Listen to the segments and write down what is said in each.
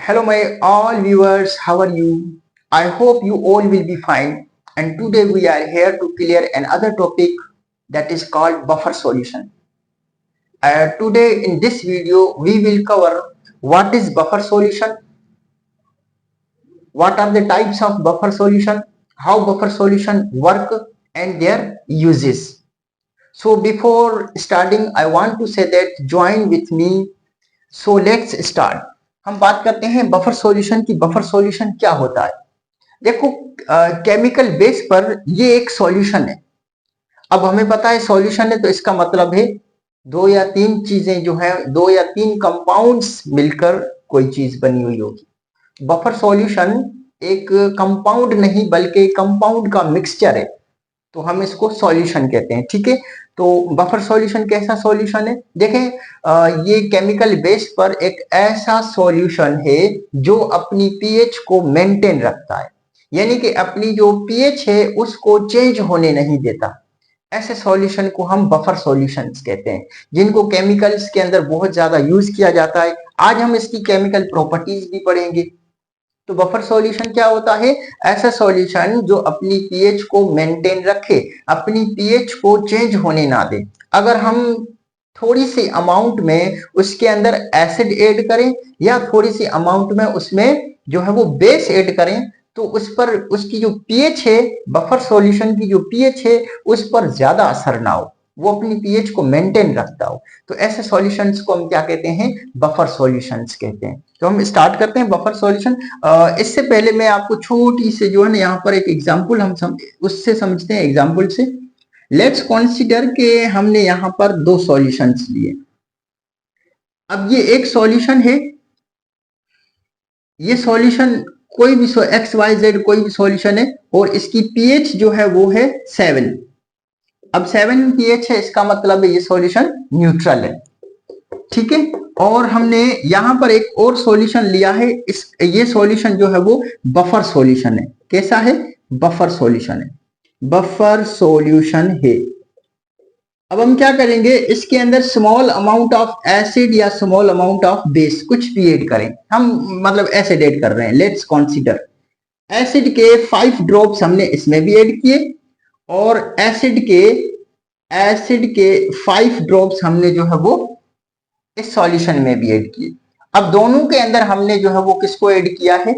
Hello, my all viewers. How are you? I hope you all will be fine. And today we are here to clear another topic that is called buffer solution. Today in this video we will cover what is buffer solution, what are the types of buffer solution, how buffer solution work, and their uses. So before starting, I want to say that join with me. So let's start. हम बात करते हैं buffer solution की। Buffer solution क्या होता है? देखो, chemical base पर ये एक सॉल्यूशन है। अब हमें पता है सॉल्यूशन है तो इसका मतलब है दो या तीन चीजें जो है, दो या तीन कंपाउंड्स मिलकर कोई चीज बनी हुई होगी। बफर सॉल्यूशन एक कंपाउंड नहीं बल्कि कंपाउंड का मिक्सचर है, तो हम इसको सॉल्यूशन कहते हैं। ठीक है, तो बफर सॉल्यूशन कैसा सॉल्यूशन है? देखें, ये केमिकल बेस पर एक ऐसा सॉल्यूशन है जो अपनी पीएच को मेंटेन रखता है, यानी कि अपनी जो पीएच है उसको चेंज होने नहीं देता। ऐसे सॉल्यूशन को हम बफर सॉल्यूशंस कहते हैं, जिनको केमिकल्स के अंदर बहुत ज्यादा यूज किया जाता है। आज हम इसकी केमिकल प्रॉपर्टीज भी पढ़ेंगे। तो बफर सॉल्यूशन क्या होता है? ऐसा सॉल्यूशन जो अपनी पीएच को मेंटेन रखे, अपनी पीएच को चेंज होने ना दे। अगर हम थोड़ी सी अमाउंट में उसके अंदर एसिड ऐड करें या थोड़ी सी अमाउंट में उसमें जो है वो बेस ऐड करें, तो उस पर उसकी जो पीएच है, बफर सॉल्यूशन की जो पीएच है, उस पर ज्यादा असर ना हो, वो अपनी पीएच को मेंटेन रखता हो। तो ऐसे सॉल्यूशंस को हम क्या कहते हैं? बफर सॉल्यूशंस कहते हैं। तो हम स्टार्ट करते हैं बफर सॉल्यूशन। इससे पहले मैं आपको छोटी से जो है ना यहाँ पर एक एग्जांपल उससे समझते हैं। एग्जांपल से लेट्स कंसीडर के हमने यहाँ पर दो सॉल्यूशंस लिए। अब ये एक सॉल्यूशन है, ये सॉल्यूशन कोई भी एक्स वाई जेड कोई भी सॉल्यूशन है और इसकी पीएच जो है वो है 7। अब 7 पीएच है, इसका मतलब है ये सॉल्यूशन न्यूट्रल है। ठीक है, और हमने यहां पर एक और सॉल्यूशन लिया है। ये सॉल्यूशन जो है वो बफर सॉल्यूशन है। कैसा है? बफर सॉल्यूशन है, बफर सॉल्यूशन है। अब हम क्या करेंगे, इसके अंदर स्मॉल अमाउंट ऑफ एसिड या स्मॉल अमाउंट ऑफ बेस कुछ भी ऐड करें। हम मतलब एसिड ऐड कर रहे हैं। लेट्स कंसीडर एसिड के 5 ड्रॉप्स हमने इसमें भी ऐड किए और एसिड के 5 ड्रॉप्स हमने जो है वो इस सॉल्यूशन में भी ऐड किए। अब दोनों के अंदर हमने जो है वो किसको ऐड किया है?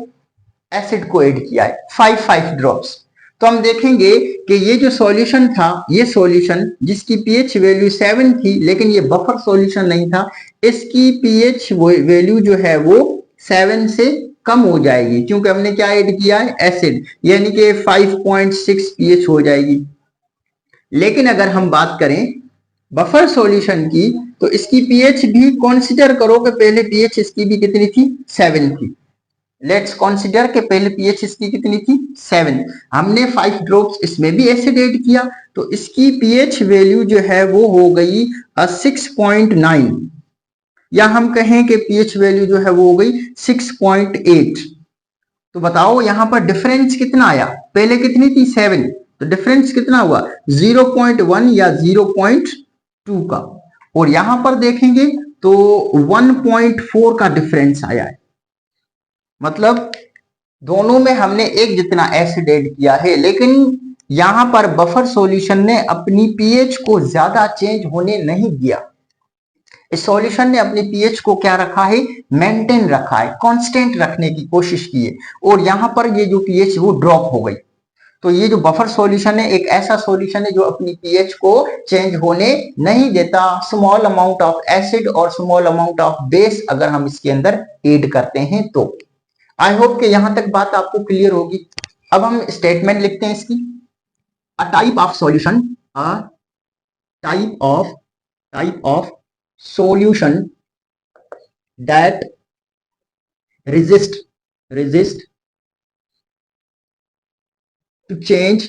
एसिड को ऐड किया है, 5 ड्रॉप्स। तो हम देखेंगे कि ये जो सॉल्यूशन था, ये सॉल्यूशन जिसकी पीएच वैल्यू 7 थी, लेकिन ये बफर सॉल्यूशन नहीं था, इसकी पीएच वैल्यू जो है वो 7 से कम हो जाएगी, क्योंकि हमने क्या ऐड किया है? एसिड, यानी कि 5.6 पीएच हो जाएगी। लेकिन अगर हम बात करें बफर सॉल्यूशन की, तो इसकी पीएच भी कंसीडर करो कि पहले पीएच इसकी भी कितनी थी? 7 थी। लेट्स कंसीडर के पहले पीएच इसकी कितनी थी? 7। हमने 5 ड्रॉप्स इसमें भी एसिड ऐड किया, तो इसकी पीएच वैल्यू जो है वो हो गई 6.9, या हम कहें कि पीएच वैल्यू जो है वो हो गई 6.8। तो बताओ यहां पर डिफरेंस कितना आया? पहले कितनी थी? 7, तो डिफरेंस कितना हुआ? 0.1 या 0.2 का। और यहां पर देखेंगे तो 1.4 का डिफरेंस आया है। मतलब दोनों में हमने एक जितना एसिड ऐड किया है, लेकिन यहां पर बफर सॉल्यूशन ने अपनी पीएच को ज्यादा चेंज होने नहीं दिया। इस सॉल्यूशन ने अपनी पीएच को क्या रखा है? मेंटेन रखा है, कांस्टेंट रखने की कोशिश की है, और यहां पर ये जो पीएच वो ड्रॉप हो गई। तो ये जो बफर सॉल्यूशन है एक ऐसा सॉल्यूशन है जो अपनी पीएच को चेंज होने नहीं देता। स्मॉल अमाउंट ऑफ एसिड और स्मॉल अमाउंट ऑफ बेस अगर हम इसके अंदर ऐड करते हैं तो। आई होप कि यहां तक बात आपको क्लियर होगी। अब हम स्टेटमेंट लिखते हैं इसकी। A type of solution, a type of solution that resist to change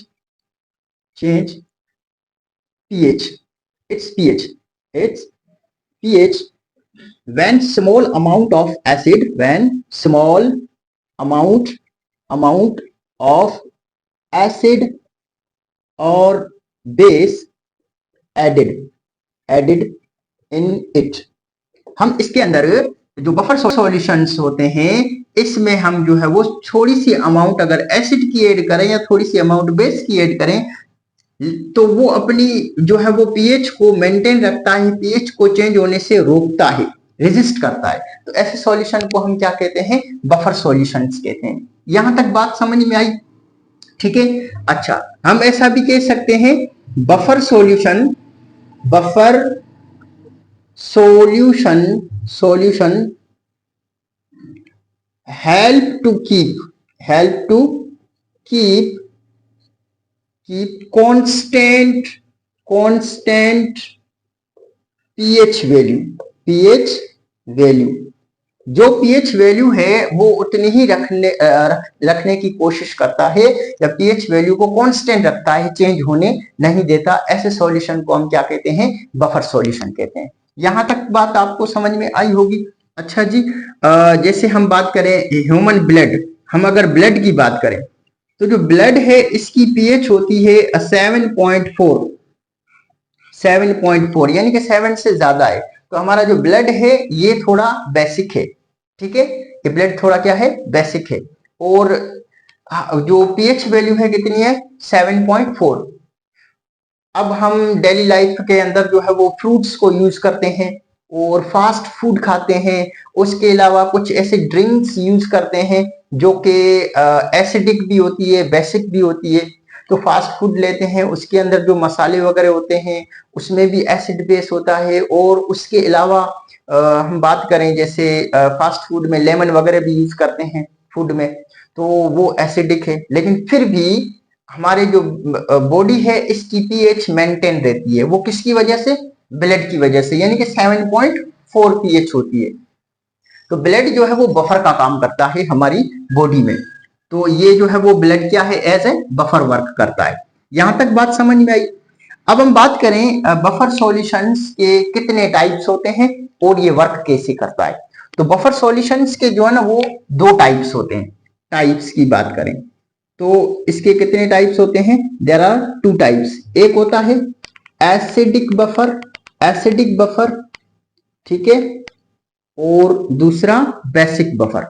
pH, its pH when small amount of acid, when small amount of acid or base added in it। हम इसके अंदर जो buffer solutions होते हैं इसमें हम जो है वो थोड़ी सी अमाउंट अगर एसिड की ऐड करें या थोड़ी सी अमाउंट बेस की ऐड करें तो वो अपनी जो है वो पीएच को मेंटेन रखता है, पीएच को चेंज होने से रोकता है, रेजिस्ट करता है। तो ऐसे सॉल्यूशन को हम क्या कहते हैं, बफर सॉल्यूशंस कहते हैं। यहां तक बात समझ में आई? ठीक है। अच्छा, हम ऐसा भी कह सकते हैं buffer solution, buffer solution help to keep constant pH value. जो pH वैल्यू है वो उतनी ही रखने की कोशिश करता है, या pH वैल्यू को कांस्टेंट रखता है, चेंज होने नहीं देता। ऐसे सॉल्यूशन को हम क्या कहते हैं, बफर सॉल्यूशन कहते हैं। यहां तक बात आपको समझ में आई होगी। अच्छा जी, जैसे हम बात करें ह्यूमन ब्लड, हम अगर ब्लड की बात करें तो जो ब्लड है इसकी पीएच होती है 7.4 यानी कि 7 से ज्यादा है। तो हमारा जो ब्लड है ये थोड़ा बेसिक है। ठीक है, ये ब्लड थोड़ा क्या है, बेसिक है। और जो पीएच वैल्यू है कितनी है, 7.4। अब हम डेली लाइफ के अंदर जो है वो फ्रूट्स को यूज करते हैं और फास्ट फूड खाते हैं, उसके अलावा कुछ ऐसे ड्रिंक्स यूज करते हैं जो कि एसिडिक भी होती है, बेसिक भी होती है। तो फास्ट फूड लेते हैं, उसके अंदर जो मसाले वगैरह होते हैं उसमें भी एसिड बेस होता है। और उसके अलावा हम बात करें जैसे फास्ट फूड में लेमन वगैरह भी यूज करते हैं फूड में, तो वो एसिडिक है। लेकिन फिर भी हमारे जो बॉडी है इसकी पीएच मेंटेन रहती है। वो किसकी वजह से, ब्लड की वजह से, यानी कि 7.4 पीएच होती है। तो ब्लड जो है वो बफर का काम करता है हमारी बॉडी में। तो ये जो है वो ब्लड क्या है, एज ए बफर वर्क करता है। यहां तक बात समझ में आई। अब हम बात करें बफर सॉल्यूशंस के कितने टाइप्स होते हैं और ये वर्क कैसे करता है। तो बफर सॉल्यूशंस के जो है ना वो दो टाइप्स होते हैं। टाइप्स की बात करें तो इसके कितने टाइप्स होते हैं, देयर आर 2 टाइप्स। एक होता है एसिडिक बफर, ठीक है, और दूसरा बेसिक बफर,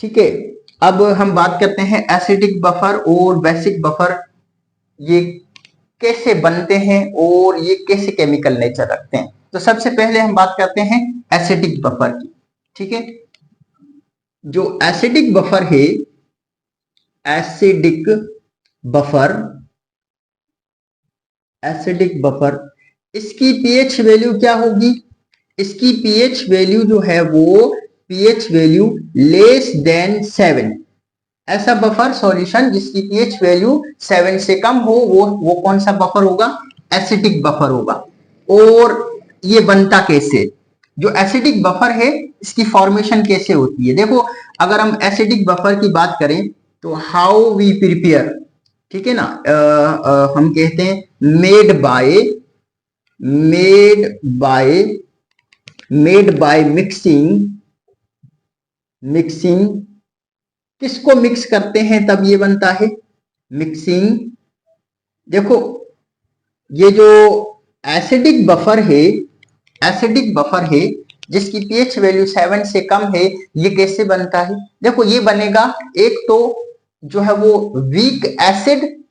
ठीक है। अब हम बात करते हैं एसिडिक बफर और बेसिक बफर, ये कैसे बनते हैं और ये कैसे केमिकल नेचर रखते हैं। तो सबसे पहले हम बात करते हैं एसिडिक बफर की। ठीक है, जो एसिडिक बफर है, एसिडिक बफर, इसकी पीएच वैल्यू क्या होगी, इसकी पीएच वैल्यू जो है वो पीएच वैल्यू लेस देन 7। ऐसा बफर सॉल्यूशन जिसकी पीएच वैल्यू 7 से कम हो वो कौन सा बफर होगा, एसिडिक बफर होगा। और ये बनता कैसे, जो एसिडिक बफर है इसकी फॉर्मेशन कैसे होती है। देखो, अगर हम एसिडिक बफर की बात करें तो हाउ वी प्रिपेयर, ठीक है ना, हम कहते हैं मेड बाय मिक्सिंग, किसको मिक्स करते हैं तब ये बनता है, मिक्सिंग। देखो, ये जो एसिडिक बफर है जिसकी पीएच वैल्यू 7 से कम है, ये कैसे बनता है। देखो, ये बनेगा, एक तो जो है वो वीक एसिड,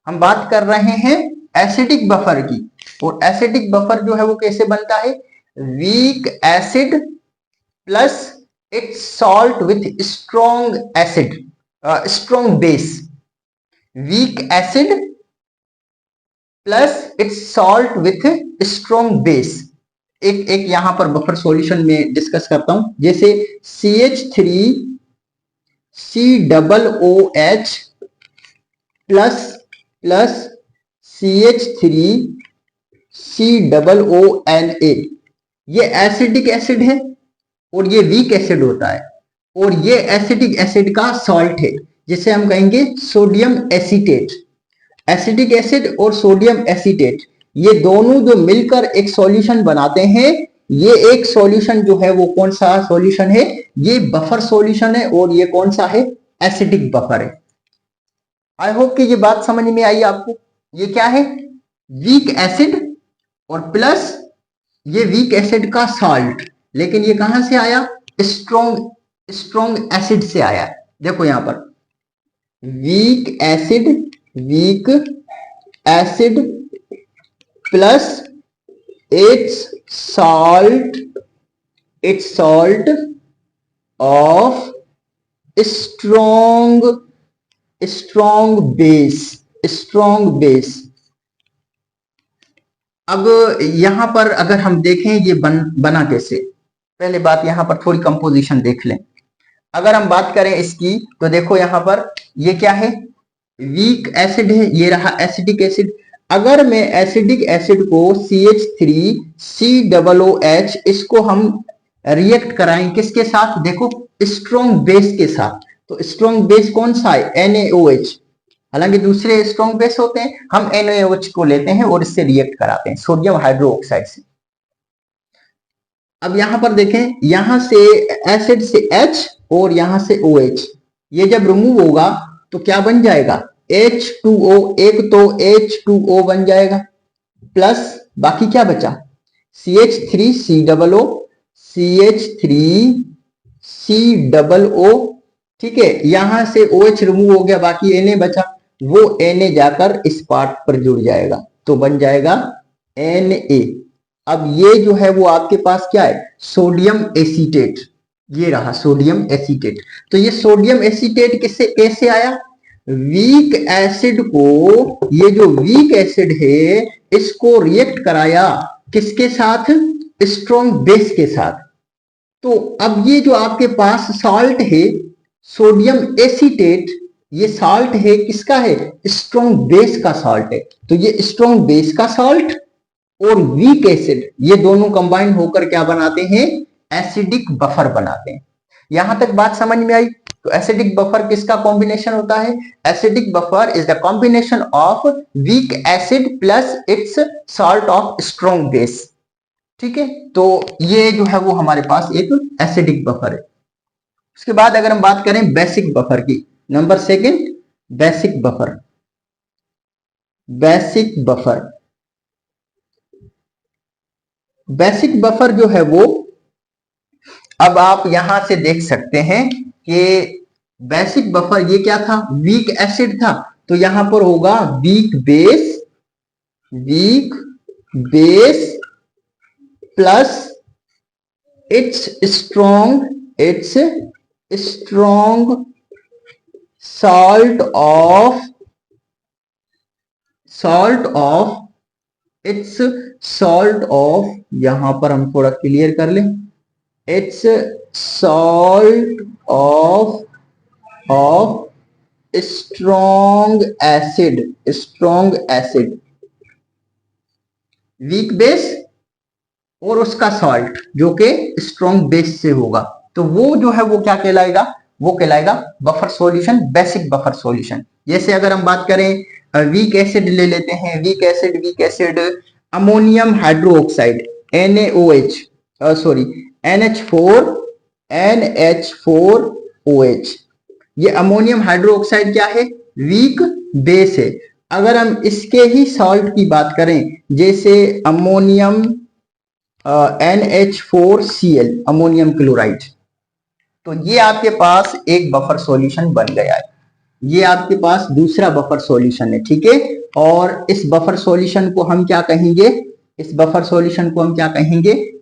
हम बात कर रहे हैं एसिडिक बफर की, और एसिडिक बफर जो है वो कैसे बनता है, weak acid plus it's salt with strong base, weak acid plus it's salt with strong base. एक यहां पर बफर सॉल्यूशन में डिस्कस करता हूं, जैसे CH3COOH प्लस CH3COONA, ये एसिडिक एसिड है और ये वीक एसिड होता है, और ये एसिडिक एसिड का सॉल्ट है जिसे हम कहेंगे सोडियम एसीटेट। एसिडिक एसिड और सोडियम एसीटेट, ये दोनों जो मिलकर एक सॉल्यूशन बनाते हैं, ये एक सॉल्यूशन जो है वो कौन सा सॉल्यूशन है, ये बफर सॉल्यूशन है, और ये कौन सा है, एसिडिक बफर है। आई होप कि ये बात समझ में आई आपको। ये क्या है, वीक एसिड और प्लस ये वीक एसिड का सॉल्ट, लेकिन ये कहां से आया? स्ट्रॉन्ग स्ट्रॉन्ग एसिड से आया। देखो यहां पर weak acid plus it's salt of strong base. अब यहां पर अगर हम देखें ये बना कैसे, पहले बात यहां पर थोड़ी कंपोजिशन देख लें। अगर हम बात करें इसकी तो देखो यहां पर ये क्या है? वीक एसिड है, ये रहा एसिडिक एसिड। अगर मैं एसिडिक एसिड को CH3COOH इसको हम रिएक्ट कराएं किसके साथ? देखो स्ट्रॉन्ग बेस के साथ। तो स्ट्रॉन्ग बेस कौन सा है? NaOH। हालांकि दूसरे स्ट्रॉन्ग बेस होते हैं, हम NaOH को लेते हैं और इससे रिएक्ट कराते हैं सोडियम हाइड्रोक्साइड से। अब यहां पर देखें, यहां से एसिड से H और यहां से OH, ये जब रिमूव होगा तो क्या बन जाएगा? H2O। एक तो H2O बन जाएगा, प्लस बाकी क्या बचा? CH3COO। ठीक है, यहां से OH रिमूव हो गया, बाकी Na बचा। वो Na जाकर इस पार्ट पर जुड़ जाएगा तो बन जाएगा Na। अब ये जो है वो आपके पास क्या है? Sodium acetate. ये रहा सोडियम एसीटेट। तो ये सोडियम एसीटेट किससे कैसे आया? वीक एसिड को, ये जो वीक एसिड है इसको रिएक्ट कराया किसके साथ? स्ट्रॉन्ग बेस के साथ। तो अब ये जो आपके पास सॉल्ट है सोडियम एसीटेट, ये सॉल्ट है किसका है? स्ट्रॉन्ग बेस का सॉल्ट है। तो ये स्ट्रॉन्ग बेस का सॉल्ट और वीक एसिड ये दोनों कंबाइन होकर क्या बनाते हैं? एसिडिक बफर बनाते हैं। यहां तक बात समझ में आई? तो एसिडिक बफर किसका कॉम्बिनेशन होता है? Acidic buffer is the combination of weak acid plus it's salt of strong base. ठीक है, तो ये जो है वो हमारे पास एक एसिडिक बफर है। उसके बाद अगर हम बात करें बेसिक बफर की, number second basic buffer. Basic buffer जो है वो, अब आप यहां से देख सकते हैं कि बेसिक बफर ये क्या था? वीक एसिड था, तो यहां पर होगा weak base plus it's strong salt of यहां पर हम थोड़ा क्लियर कर लें, it's salt of strong acid. Weak base और उसका सॉल्ट जो कि स्ट्रॉन्ग बेस से होगा, तो वो जो है वो क्या कहलाएगा? वो कहलाएगा buffer solution, basic buffer solution. जैसे अगर हम बात करें वीक एसिड ले लेते हैं, weak acid ammonium hydroxide NaOH, NH4OH। ये अमोनियम हाइड्रोक्साइड क्या है? वीक बेस है। अगर हम इसके ही सॉल्ट की बात करें, जैसे अमोनियम NH4Cl अमोनियम क्लोराइड, तो ये आपके पास एक बफर सॉल्यूशन बन गया है। ये आपके पास दूसरा बफर सॉल्यूशन है। ठीक है, और इस बफर सॉल्यूशन को हम क्या कहेंगे?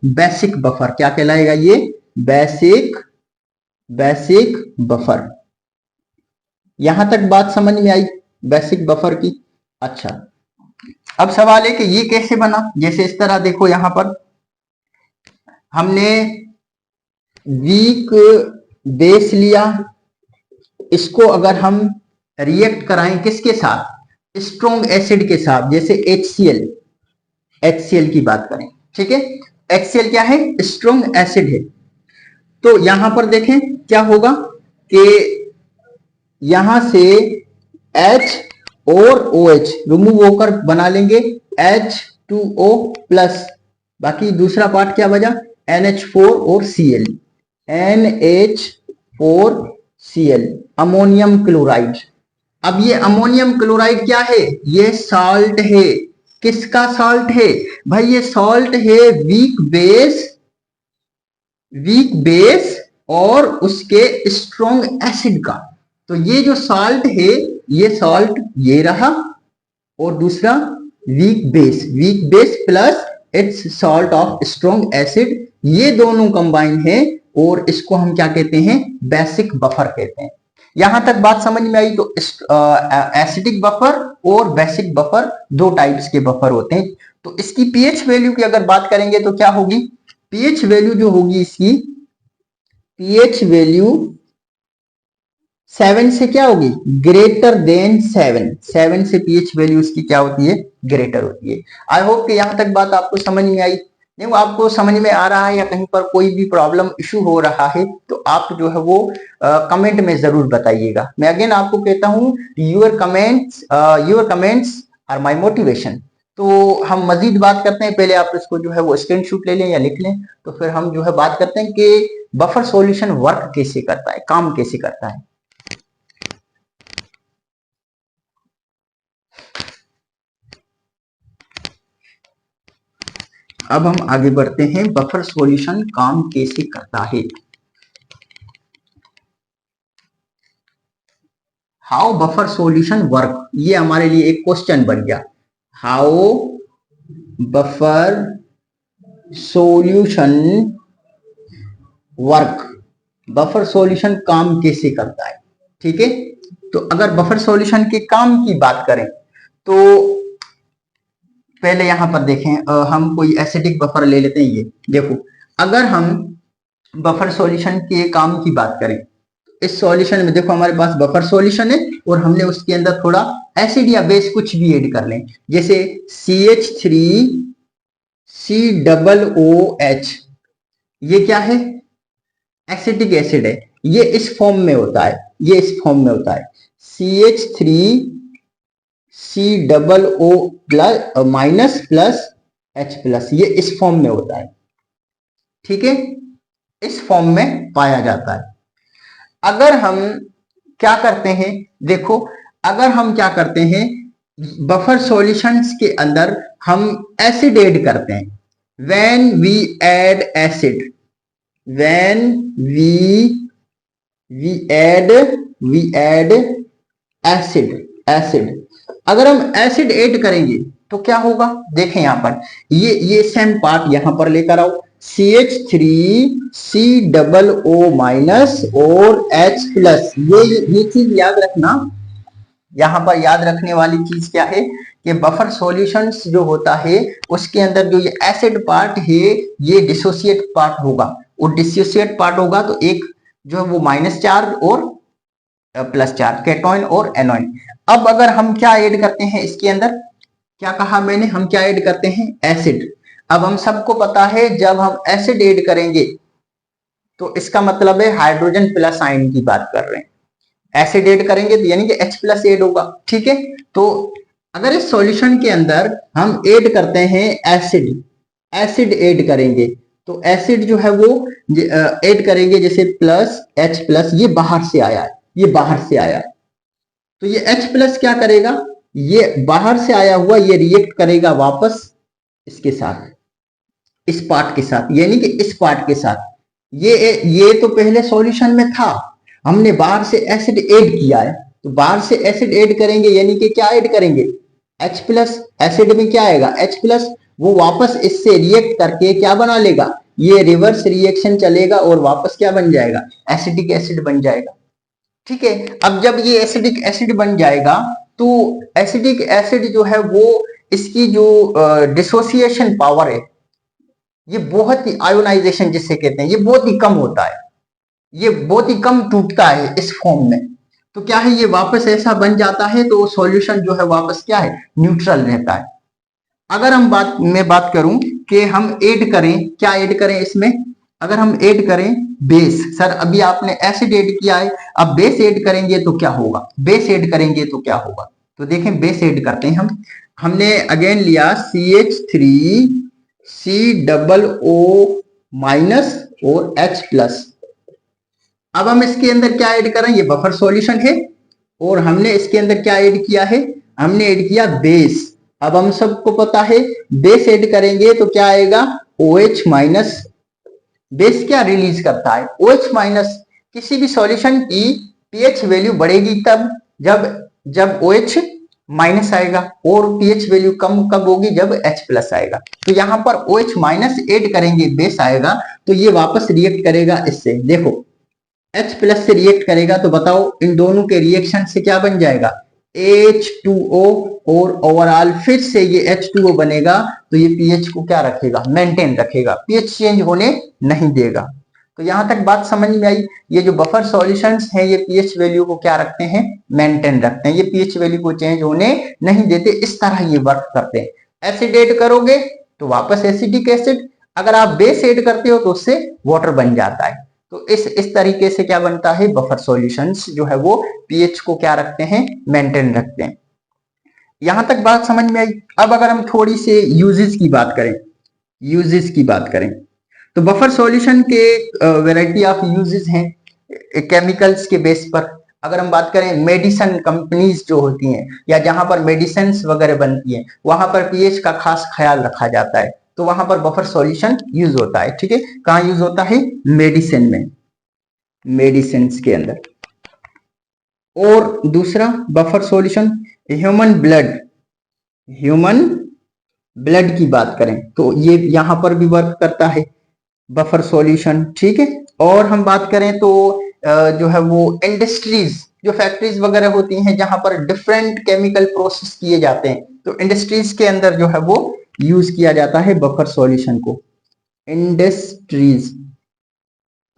Basic buffer. क्या कहलाएगा ये? Basic buffer. यहां तक बात समझ में आई बेसिक बफर की? अच्छा, अब सवाल है कि ये कैसे बना? जैसे इस तरह देखो, यहां पर हमने वीक बेस लिया, इसको अगर हम रिएक्ट कराएं किसके साथ? स्ट्रॉन्ग एसिड के साथ, जैसे HCl की बात करें। ठीक है, HCl क्या है? स्ट्रॉन्ग एसिड है। तो यहां पर देखें क्या होगा कि यहां से H और OH रिमूव होकर बना लेंगे H2O प्लस, बाकी दूसरा पार्ट क्या बचा? NH4 और Cl, NH4Cl अमोनियम क्लोराइड। अब ये अमोनियम क्लोराइड क्या है? ये सॉल्ट है। किसका सॉल्ट है भाई? ये सॉल्ट है वीक बेस और उसके स्ट्रॉन्ग एसिड का। तो ये जो सॉल्ट है, ये सॉल्ट ये रहा, और दूसरा weak base plus it's salt of strong acid, ये दोनों कंबाइन है और इसको हम क्या कहते हैं? बेसिक बफर कहते हैं। यहां तक बात समझ में आई? तो एसिडिक बफर और बेसिक बफर दो टाइप्स के बफर होते हैं। तो इसकी पीएच वैल्यू की अगर बात करेंगे तो क्या होगी? पीएच वैल्यू जो होगी इसकी, पीएच वैल्यू 7 से क्या होगी? ग्रेटर देन 7 से पीएच वैल्यू इसकी क्या होती है? ग्रेटर होती है। आई होप कि यहां तक बात आपको समझ में आई। नहीं, वो आपको समझ में आ रहा है या कहीं पर कोई भी प्रॉब्लम इशू हो रहा है तो आप जो है वो कमेंट में जरूर बताइएगा। मैं अगेन आपको कहता हूं, your comments are my motivation. तो हम मजीद बात करते हैं, पहले आप इसको जो है वो स्क्रीनशॉट ले लें या लिख लें, तो फिर हम जो है बात करते हैं कि बफर सॉल्यूशन वर्क कैसे करता है, काम कैसे करता है। अब हम आगे बढ़ते हैं, बफर सॉल्यूशन काम कैसे करता है। हाउ बफर सॉल्यूशन वर्क, ये हमारे लिए एक क्वेश्चन बन गया। How buffer solution work, buffer solution काम कैसे करता है। ठीक है, तो अगर बफर सॉल्यूशन के काम की बात करें तो पहले यहां पर देखें, हम कोई एसिडिक बफर ले लेते हैं। ये देखो, अगर हम बफर सॉल्यूशन के काम की बात करें, इस सॉल्यूशन में देखो हमारे पास बफर सॉल्यूशन है और हमने उसके अंदर थोड़ा एसिड या बेस कुछ भी ऐड कर लें, जैसे CH3COOH, ये क्या है? एसिटिक एसिड है। ये इस फॉर्म में होता है, ये इस फॉर्म में होता है, CH3COO minus plus H plus, ये इस फॉर्म में होता है। ठीक है, इस फॉर्म में पाया जाता है। अगर हम क्या करते हैं, देखो, अगर हम क्या करते हैं, बफर सॉल्यूशंस के अंदर हम एसिड ऐड करते हैं। When we add acid, when we add acid, अगर हम एसिड ऐड करेंगे तो क्या होगा? देखें यहां पर, ये सेम पार्ट यहां पर लेकर आओ, CH3COO माइनस और H प्लस, ये चीज याद रखना। यहां पर याद रखने वाली चीज क्या है कि बफर सॉल्यूशंस जो होता है उसके अंदर जो ये एसिड पार्ट है ये डिसोसिएट पार्ट होगा, और डिसोसिएट पार्ट होगा तो एक जो है वो माइनस चार्ज और प्लस चार्ज, केटोन और एनोन। अब अगर हम क्या ऐड करते हैं इसके अंदर, क्या कहा मैंने? हम क्या ऐड करते हैं? एसिड। अब हम सबको पता है जब हम एसिड ऐड करेंगे तो इसका मतलब है हाइड्रोजन प्लस आयन की बात कर रहे हैं। एसिड ऐड करेंगे तो यानी कि H प्लस ऐड होगा। ठीक है, तो अगर इस सॉल्यूशन के अंदर हम ऐड करते हैं एसिड ऐड करेंगे तो एसिड जो है वो ऐड करेंगे, जैसे प्लस H प्लस, ये बाहर से आया है, ये बाहर से आया है, तो ये H प्लस क्या करेगा? ये बाहर से आया हुआ ये रिएक्ट करेगा वापस इसके साथ, इस पार्ट के साथ, यानी कि इस पार्ट के साथ। ये तो पहले सॉल्यूशन में था, हमने बाहर से एसिड ऐड किया है, तो बाहर से एसिड ऐड करेंगे यानी कि क्या ऐड करेंगे? H plus. एसिड में क्या आएगा? H प्लस, वो वापस इससे रिएक्ट करके क्या बना लेगा? ये रिवर्स रिएक्शन चलेगा और वापस क्या बन जाएगा? एसिडिक एसिड बन जाएगा। ठीक है, अब जब ये एसिडिक एसिड बन जाएगा तो एसिडिक एसिड जो है वो, इसकी जो डिसोसिएशन पावर है, ये बहुत ही, आयोनाइजेशन जिसे कहते हैं, ये बहुत ही कम होता है, ये बहुत ही कम टूटता है इस फॉर्म में। तो क्या है, ये वापस ऐसा बन जाता है तो सॉल्यूशन जो है वापस क्या है? न्यूट्रल रहता है। अगर हम बात करूं कि हम ऐड करें, क्या ऐड करें इसमें? अगर हम ऐड करें बेस, सर अभी आपने एसिड ऐड किया है, अब बेस ऐड करेंगे तो क्या होगा? बेस ऐड करेंगे तो क्या होगा? तो देखें, बेस ऐड करते हैं हमने अगेन लिया CH3COO माइनस और H प्लस। अब हम इसके अंदर क्या ऐड करें? ये बफर सॉल्यूशन है और हमने इसके अंदर क्या ऐड किया है? हमने ऐड किया बेस। अब हम सबको पता है बेस ऐड करेंगे तो क्या आएगा, OH माइनस। बेस क्या रिलीज करता है, OH माइनस। किसी भी सॉल्यूशन की पीएच वैल्यू बढ़ेगी तब जब जब OH माइनस आएगा, और पीएच वैल्यू कम कब होगी, जब H प्लस आएगा। तो यहां पर OH माइनस ऐड करेंगे, बेस आएगा तो ये वापस रिएक्ट करेगा इससे। देखो H प्लस से रिएक्ट करेगा तो बताओ इन दोनों के रिएक्शन से क्या बन जाएगा, H2O, और ओवरऑल फिर से ये H2O बनेगा तो ये पीएच को क्या रखेगा, मेंटेन रखेगा, पीएच चेंज होने नहीं देगा। तो यहां तक बात समझ में आई। ये जो बफर सॉल्यूशंस हैं ये पीएच वैल्यू को क्या रखते हैं, मेंटेन रखते हैं, ये पीएच वैल्यू को चेंज होने नहीं देते। इस तरह ये वर्क करते हैं। एसिड ऐड करोगे तो वापस एसिडिक एसिड, अगर आप बेस ऐड करते हो तो उससे वाटर बन जाता है। तो इस तरीके से क्या बनता है, बफर सॉल्यूशंस जो है वो पीएच को क्या रखते हैं, मेंटेन रखते हैं। यहां तक बात समझ में आई। अब अगर हम थोड़ी से यूजेस की बात करें, यूजेस की बात करें तो बफर सॉल्यूशन के वैरायटी ऑफ यूजेस हैं केमिकल्स के बेस पर। अगर हम बात करें मेडिसिन कंपनीज जो होती हैं या जहां पर मेडिसिन वगैरह बनती हैं, वहां पर पीएच का खास ख्याल रखा जाता है, तो वहां पर बफर सॉल्यूशन यूज होता है। ठीक है, कहां यूज होता है, मेडिसिन में, मेडिसिन के अंदर। और दूसरा buffer solution human blood, human blood की बात करें तो ये यहां पर भी वर्क करता है बफर सॉल्यूशन। ठीक है, और हम बात करें तो जो है वो इंडस्ट्रीज, जो फैक्ट्रीज वगैरह होती हैं जहां पर डिफरेंट केमिकल प्रोसेस किए जाते हैं, तो इंडस्ट्रीज के अंदर जो है वो यूज किया जाता है बफर सॉल्यूशन को, इंडस्ट्रीज।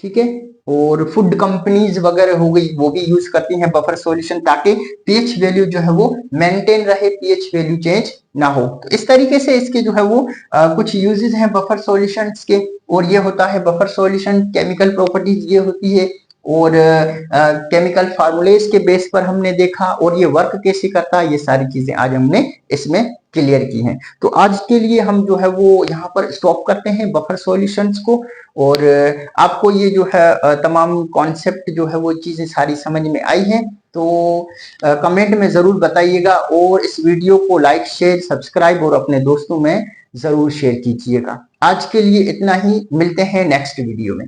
ठीक है, और फूड कंपनीज वगैरह हो गई, वो भी यूज करती हैं बफर सॉल्यूशन ताकि पीएच वैल्यू जो है वो मेंटेन रहे, पीएच वैल्यू चेंज ना हो। तो इस तरीके से इसके जो है वो कुछ यूजेस हैं बफर सॉल्यूशंस के। और ये होता है बफर सॉल्यूशन, केमिकल प्रॉपर्टीज ये होती है, और केमिकल फार्मूलेज के बेस पर हमने देखा, और ये वर्क कैसे करता है, ये सारी चीजें आज हमने इसमें क्लियर की हैं। तो आज के लिए हम जो है वो यहाँ पर स्टॉप करते हैं बफर सॉल्यूशंस को। और आपको ये जो है तमाम कॉन्सेप्ट जो है वो चीजें सारी समझ में आई हैं, तो कमेंट में जरूर बताइएगा, और इस वीडियो को लाइक शेयर सब्सक्राइब और अपने दोस्तों में जरूर शेयर कीजिएगा। आज के लिए इतना ही, मिलते हैं नेक्स्ट वीडियो में।